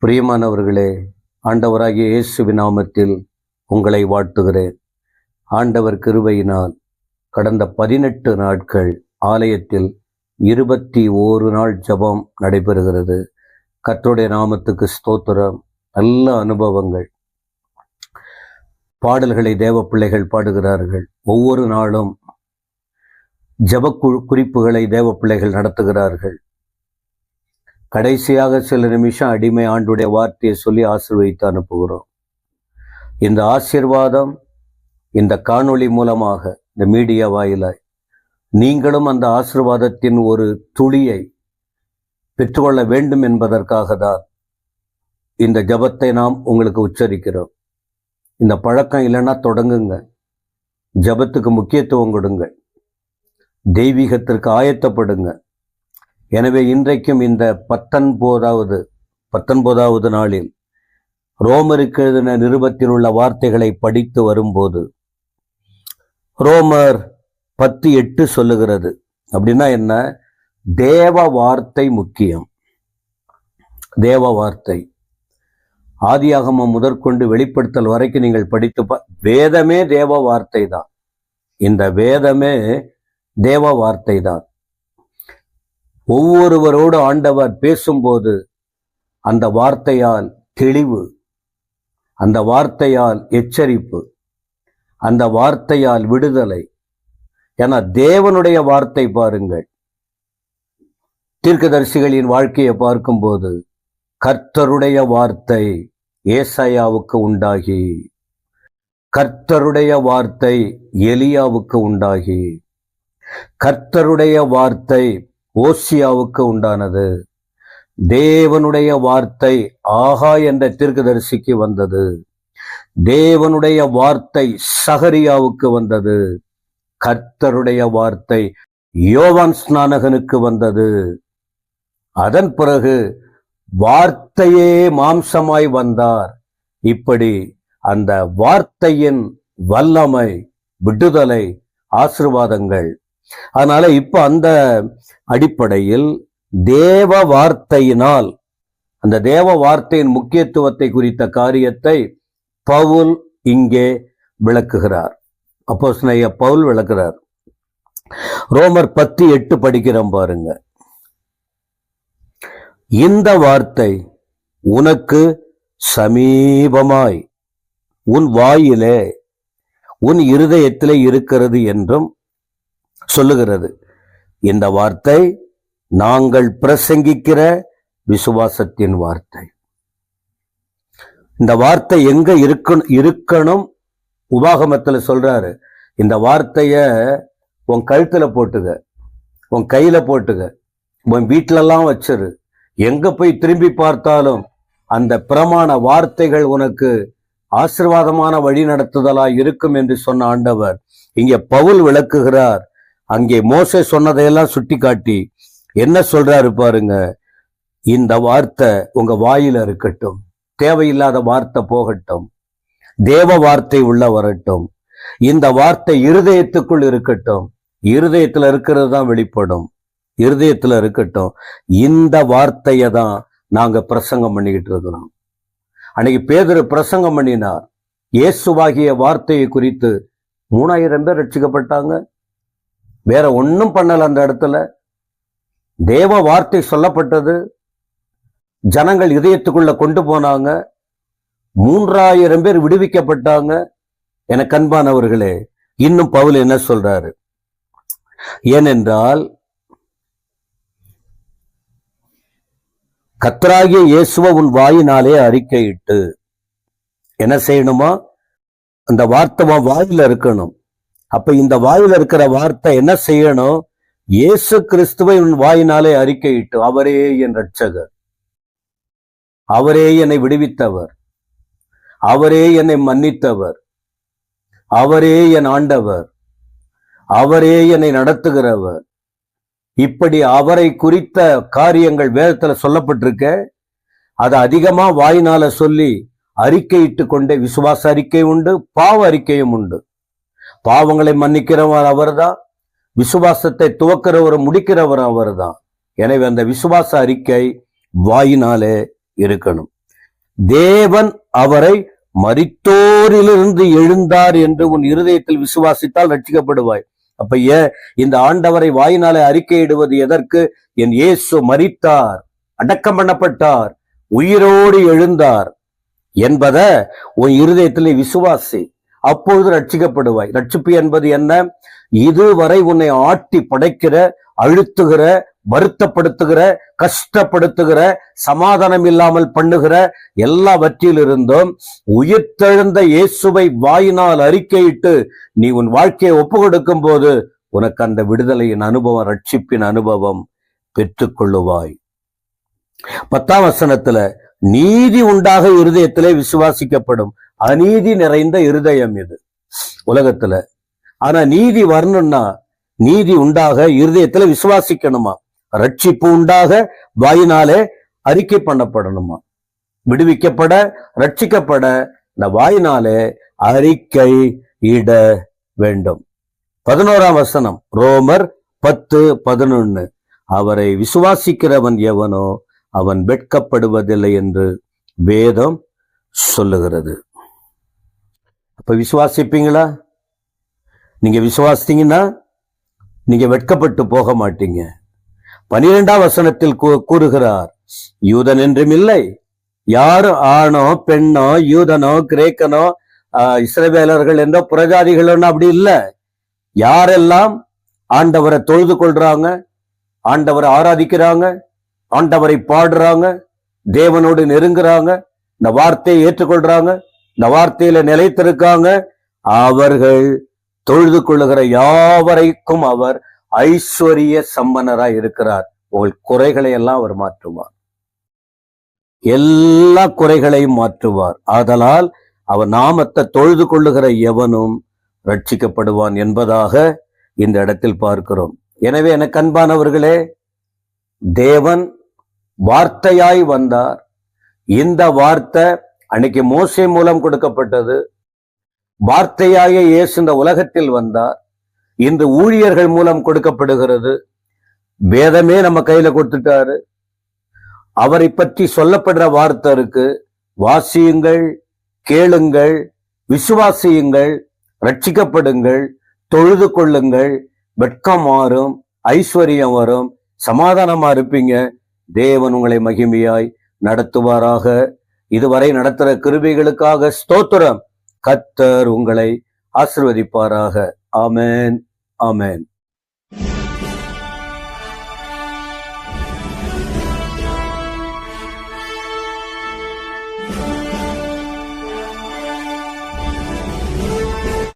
பிரியமானவர்களே, ஆண்டவராகிய இயேசுவின் நாமத்தில் உங்களை வாழ்த்துகிறேன். ஆண்டவர் கிருபையினால் கடந்த 18 நாட்கள் ஆலயத்தில் 21 நாள் ஜெபம் நடைபெறுகிறது. கர்த்தருடைய நாமத்துக்கு ஸ்தோத்திரம். நல்ல அனுபவங்கள். பாடல்களை தேவ பிள்ளைகள் பாடுகிறார்கள். ஒவ்வொரு நாளும் ஜெப குறிப்புகளை தேவ பிள்ளைகள் நடத்துகிறார்கள். கடைசியாக சில நிமிஷம் அடிமை ஆண்டுடைய வார்த்தையை சொல்லி ஆசீர்வதித்து அனுப்புகிறோம். இந்த ஆசீர்வாதம் இந்த காணொளி மூலமாக, இந்த மீடியா வாயிலாய் நீங்களும் அந்த ஆசீர்வாதத்தின் ஒரு துளியை பெற்றுக்கொள்ள வேண்டும் என்பதற்காக தான் இந்த ஜெபத்தை நாம் உங்களுக்கு உச்சரிக்கிறோம். இந்த பழக்கம் இல்லைன்னா தொடங்குங்க. ஜெபத்துக்கு முக்கியத்துவம் கொடுங்க. தெய்வீகத்திற்கு ஆயத்தப்படுங்க. எனவே இன்றைக்கும் இந்த 19வது நாளில் ரோமருக்கு எழுதின நிருபத்தில் உள்ள வார்த்தைகளை படித்து வரும்போது ரோமர் 10:8 சொல்லுகிறது. அப்படின்னா என்ன? தேவ வார்த்தை முக்கியம். தேவ வார்த்தை ஆதியாகமம் முதற்கொண்டு வெளிப்படுத்தல் வரைக்கும் நீங்கள் படித்து வேதமே தேவ வார்த்தை தான். இந்த வேதமே தேவ வார்த்தை தான். ஒவ்வொருவரோடு ஆண்டவர் பேசும்போது அந்த வார்த்தையால் தெளிவு, அந்த வார்த்தையால் எச்சரிப்பு, அந்த வார்த்தையால் விடுதலை. ஏன்னா தேவனுடைய வார்த்தை பாருங்கள். தீர்க்கதரிசிகளின் வாழ்க்கையை பார்க்கும்போது கர்த்தருடைய வார்த்தை ஏசாயாவுக்கு உண்டாகி, கர்த்தருடைய வார்த்தை எலியாவுக்கு உண்டாகி, கர்த்தருடைய வார்த்தை ஓசியாவுக்கு உண்டானது. தேவனுடைய வார்த்தை ஆகா என்ற தீர்க்கதரிசிக்கு வந்தது. தேவனுடைய வார்த்தை சகரியாவுக்கு வந்தது. கர்த்தருடைய வார்த்தை யோவான் ஸ்நானகனுக்கு வந்தது. அதன் பிறகு வார்த்தையே மாம்சமாய் வந்தார். இப்படி அந்த வார்த்தையின் வல்லமை, விடுதலை, ஆசீர்வாதங்கள். அதனால இப்ப அந்த அடிப்படையில் தேவ வார்த்தையினால், அந்த தேவ வார்த்தையின் முக்கியத்துவத்தை குறித்த காரியத்தை பவுல் இங்கே விளக்குகிறார். அப்போஸ்தலனாகிய பவுல் விளக்குகிறார். ரோமர் 10:8 படிக்கிறோம் பாருங்க. இந்த வார்த்தை உனக்கு சமீபமாய் உன் வாயிலே உன் இருதயத்திலே இருக்கிறது என்றும் சொல்லுகிறது. இந்த வார்த்தை நாங்கள் பிரசங்கிக்கிற விசுவாசத்தின் வார்த்தை. இந்த வார்த்தை எங்க இருக்கணும்? உபாகமத்துல சொல்றாரு, இந்த வார்த்தைய உன் கழுத்துல போட்டுக, உன் கையில போட்டுக, உன் வீட்டிலெல்லாம் வச்சிரு. எங்க போய் திரும்பி பார்த்தாலும் அந்த பிரமாண வார்த்தைகள் உனக்கு ஆசீர்வாதமான வழி நடத்துதலா இருக்கும் என்று சொன்ன ஆண்டவர் இங்கே பவுல் விளக்குகிறார். அங்கே மோசே சொன்னதையெல்லாம் சுட்டி காட்டி என்ன சொல்றாரு பாருங்க. இந்த வார்த்தை உங்க வாயில இருக்கட்டும். தேவையில்லாத வார்த்தை போகட்டும். தேவ வார்த்தை உள்ள வரட்டும். இந்த வார்த்தை இருதயத்துக்குள் இருக்கட்டும். இருதயத்துல இருக்கிறது தான் வெளிப்படும். இருதயத்துல இருக்கட்டும். இந்த வார்த்தையை தான் நாங்க பிரசங்கம் பண்ணிக்கிட்டு இருக்கிறோம். அன்னைக்கு பேதுரு பிரசங்கம் பண்ணினார். இயேசுவாகிய வார்த்தையை குறித்து 3000 பேர் ரட்சிக்கப்பட்டாங்க. வேற ஒன்னும் பண்ணல. அந்த இடத்துல தேவ வார்த்தை சொல்லப்பட்டது. ஜனங்கள் இதயத்துக்குள்ள கொண்டு போனாங்க. 3000 பேர் விடுவிக்கப்பட்டாங்க. எனக்கு அன்பானவர்களே, இன்னும் பவுல் என்ன சொல்றாரு? ஏனென்றால் கர்த்தராகிய இயேசுவை உன் வாயினாலே அறிக்கையிட்டு என்ன செய்யணுமா? அந்த வார்த்தை வாயில இருக்கணும். அப்ப இந்த வாயில இருக்கிற வார்த்தை என்ன செய்யணும்? இயேசு கிறிஸ்துவை உன் வாயினாலே அறிக்கையிட்டு, அவரே என் இரட்சகர், அவரே என்னை விடுவித்தவர், அவரே என்னை மன்னித்தவர், அவரே என் ஆண்டவர், அவரே என்னை நடத்துகிறவர். இப்படி அவரை குறித்த காரியங்கள் வேதத்துல சொல்லப்பட்டிருக்க. அதை அதிகமா வாயினால சொல்லி அறிக்கையிட்டு கொண்டே விசுவாச அறிக்கை உண்டு, பாவ அறிக்கையும் உண்டு. பாவங்களை மன்னிக்கிறவர் அவர்தான். விசுவாசத்தை துவக்கிறவர் முடிக்கிறவர் அவர்தான். எனவே அந்த விசுவாச அறிக்கை வாயினாலே இருக்கணும். தேவன் அவரை மரித்தோரிலிருந்து எழுந்தார் என்று உன் இருதயத்தில் விசுவாசித்தால் ரட்சிக்கப்படுவாய். அப்ப இந்த ஆண்டவரை வாயினாலே அறிக்கையிடுவது எதற்கு? என் இயேசு மரித்தார், அடக்கம் பண்ணப்பட்டார், உயிரோடு எழுந்தார் என்பத உன் இருதயத்திலே விசுவாசி. அப்பொழுது ரட்சிக்கப்படுவாய். ரட்சிப்பு என்பது என்ன? இதுவரை உன்னை ஆட்டி படைக்கிற, அழுத்துகிற, வருத்தப்படுத்துகிற, கஷ்டப்படுத்துகிற, சமாதானம் இல்லாமல் பண்ணுகிற எல்லாவற்றிலிருந்தும் உயிர்த்தெழுந்த இயேசுவை வாயினால் அறிக்கையிட்டு நீ உன் வாழ்க்கையை ஒப்பு கொடுக்கும் போது உனக்கு அந்த விடுதலையின் அனுபவம், ரட்சிப்பின் அனுபவம் பெற்றுக்கொள்ளுவாய். 10ஆம் வசனத்துல நீதி உண்டாக இருதயத்திலே விசுவாசிக்கப்படும். அநீதி நிறைந்த இருதயம் இது உலகத்துல. ஆனா நீதி வரணும்னா நீதி உண்டாக இருதயத்துல விசுவாசிக்கணுமா, ரட்சிப்பு உண்டாக வாயினாலே அறிக்கை பண்ணப்படணுமா. விடுவிக்கப்பட, ரட்சிக்கப்பட இந்த வாயினாலே அறிக்கை இட வேண்டும். 11ஆம் வசனம், ரோமர் 10:11, அவரை விசுவாசிக்கிறவன் எவனோ அவன் வெட்கப்படுவதில்லை என்று வேதம் சொல்லுகிறது. அப்ப விசுவாசிப்பீங்களா? நீங்க விசுவாசித்தீங்கன்னா நீங்க வெட்கப்பட்டு போக மாட்டீங்க. 12ஆம் வசனத்தில் கூறுகிறார், யூதன் என்றும் இல்லை, யாரு ஆணோ பெண்ணோ யூதனோ கிரேக்கனோ இஸ்ரவேலர்கள் என்ற புறஜாதிகளோ அப்படி இல்லை. யாரெல்லாம் ஆண்டவரை தொழுது கொள்றாங்க, ஆண்டவரை ஆராதிக்கிறாங்க, ஆண்டவரை பாடுறாங்க, தேவனோடு நெருங்குறாங்க, இந்த வார்த்தையை ஏற்றுக்கொள்றாங்க, இந்த வார்த்தையில நிலைத்திருக்காங்க, அவர்கள் தொழுது கொள்ளுகிற யாவரைக்கும் அவர் ஐஸ்வர்ய சம்பனராய் இருக்கிறார். உங்கள் குறைகளை எல்லாம் அவர் மாற்றுவார், எல்லா குறைகளையும் மாற்றுவார். ஆதலால் அவர் நாமத்தை தொழுது கொள்ளுகிற எவனும் ரட்சிக்கப்படுவான் என்பதாக இந்த இடத்தில் பார்க்கிறோம். எனவே எனக்கு அன்பானவர்களே, தேவன் வார்த்தையாய் வந்தார். இந்த வார்த்தை அன்னைக்கு மோசே மூலம் கொடுக்கப்பட்டது. வார்த்தையாக இயேசு இந்த உலகத்தில் வந்தார். இன்று ஊழியர்கள் மூலம் கொடுக்கப்படுகிறது. வேதமே நம்ம கையில கொடுத்துட்டாரு. அவரை பற்றி சொல்லப்படுற வார்த்தை இருக்கு. வாசியுங்கள், கேளுங்கள், விசுவாசியுங்கள், ரட்சிக்கப்படுங்கள், தொழுது கொள்ளுங்கள், வெட்கம் மாறும், ஐஸ்வர்யம் வரும், சமாதானமா இருப்பீங்க. தேவன் உங்களை மகிமையாய் நடத்துவாராக. இதுவரை நடத்துற கிருபைகளுக்காக ஸ்தோத்திரம். கர்த்தர் உங்களை ஆசீர்வதிப்பாராக. ஆமென், ஆமென்.